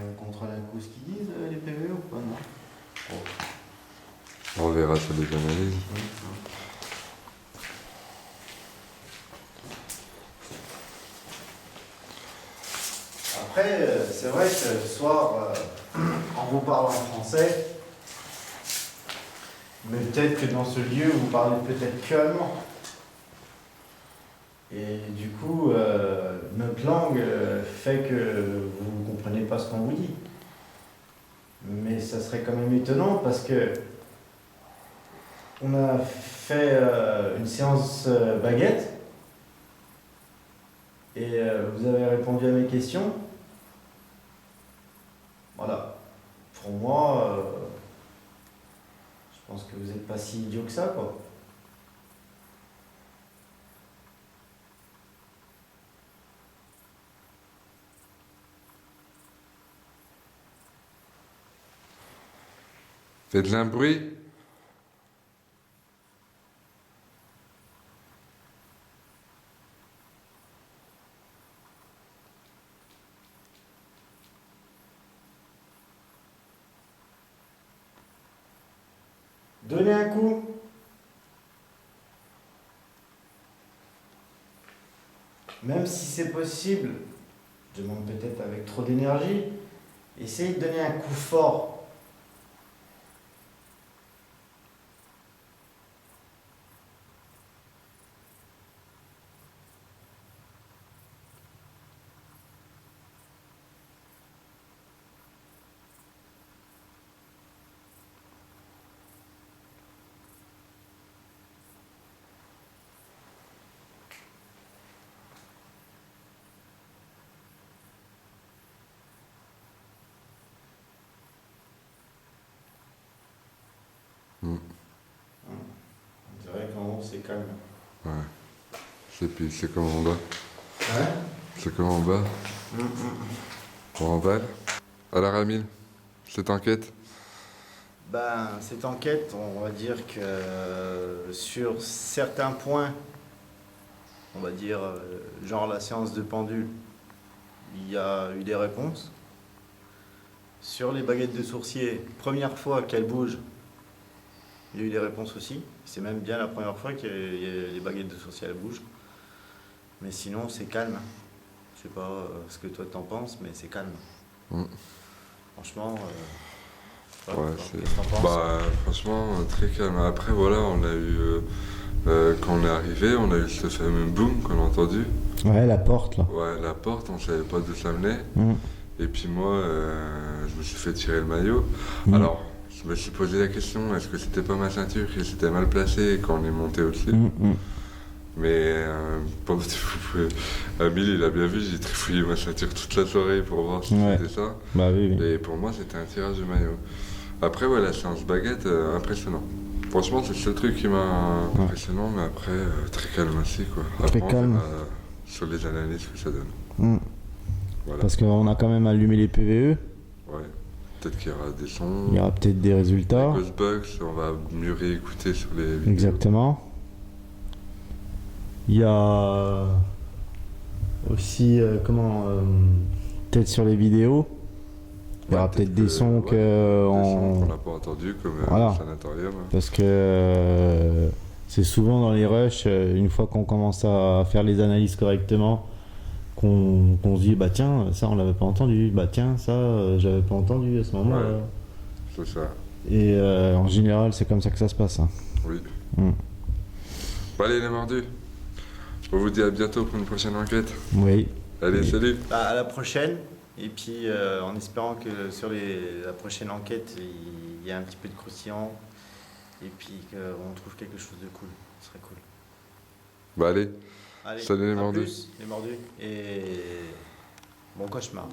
On contrôle un coup ce qu'ils disent, les PVE ou pas, non? On verra sur les analyses. Après, c'est vrai que ce soir, en vous parlant français, mais peut-être que dans ce lieu, vous parlez peut-être que allemand. Et du coup, notre langue fait que vous ne comprenez pas ce qu'on vous dit. Mais ça serait quand même étonnant parce que on a fait une séance baguette et vous avez répondu à mes questions. Voilà. Pour moi, je pense que vous n'êtes pas si idiot que ça, quoi. Faites un bruit. Donnez un coup. Même si c'est possible, je demande peut-être avec trop d'énergie, essayez de donner un coup fort. C'est vrai qu'en haut, c'est calme. Ouais. C'est comme en bas. Hein? C'est comme en bas. Bon, en bas. Alors, Amine, cette enquête. Ben, cette enquête, on va dire que sur certains points, on va dire, genre la séance de pendule, il y a eu des réponses. Sur les baguettes de sourcier, première fois qu'elles bougent, il y a eu des réponses aussi. C'est même bien la première fois que les baguettes de sourcier elles bougent. Mais sinon, c'est calme. Je sais pas ce que toi t'en penses, mais c'est calme. Mm. Franchement, Ouais, qu'est-ce que t'en penses? Bah, franchement, très calme. Après, voilà, on a eu. Quand on est arrivé, on a eu ce fameux boom qu'on a entendu. Ouais, la porte là. Ouais, la porte, on savait pas d'où ça venait. Mm. Et puis moi, je me suis fait tirer le maillot. Mm. Alors, je me suis posé la question, est-ce que c'était pas ma ceinture qui s'était mal placée quand on est monté au-dessus? Mais pendant Amil, il a bien vu, j'ai trifouillé ma ceinture toute la soirée pour voir si Ouais. c'était ça. Bah oui, oui. Et pour moi, c'était un tirage de maillot. Après, ouais, la séance baguette, impressionnant. Franchement, c'est le seul truc qui m'a impressionnant, mais après, très calme aussi, quoi. Très Après, on calme. verra sur les analyses que ça donne. Mm. Voilà. Parce qu'on a quand même allumé les PVE, Ouais. Peut-être qu'il y aura des sons. il y aura peut-être des résultats. Les Ghostbox, on va mieux réécouter sur les vidéos. Exactement. Il y a aussi, peut-être sur les vidéos, il y aura peut-être des sons que des on... sons qu'on n'a pas entendus, comme Voilà. le sanatorium. Parce que c'est souvent dans les rushs, une fois qu'on commence à faire les analyses correctement, qu'on se dit, bah tiens, ça on l'avait pas entendu, bah tiens, ça j'avais pas entendu à ce moment-là. Ouais. C'est ça, Et en général, c'est comme ça que ça se passe. Hein. oui. Mm. Bon, allez, les mordus. On vous dit à bientôt pour une prochaine enquête. Oui. Allez, Oui. salut. Bah, à la prochaine. Et puis, en espérant que sur la prochaine enquête, il y a un petit peu de croustillant. Et puis qu'on trouve quelque chose de cool. Ce serait cool. Bah allez, Allez, salut les à mordus. plus, les mordus. Et bon cauchemar.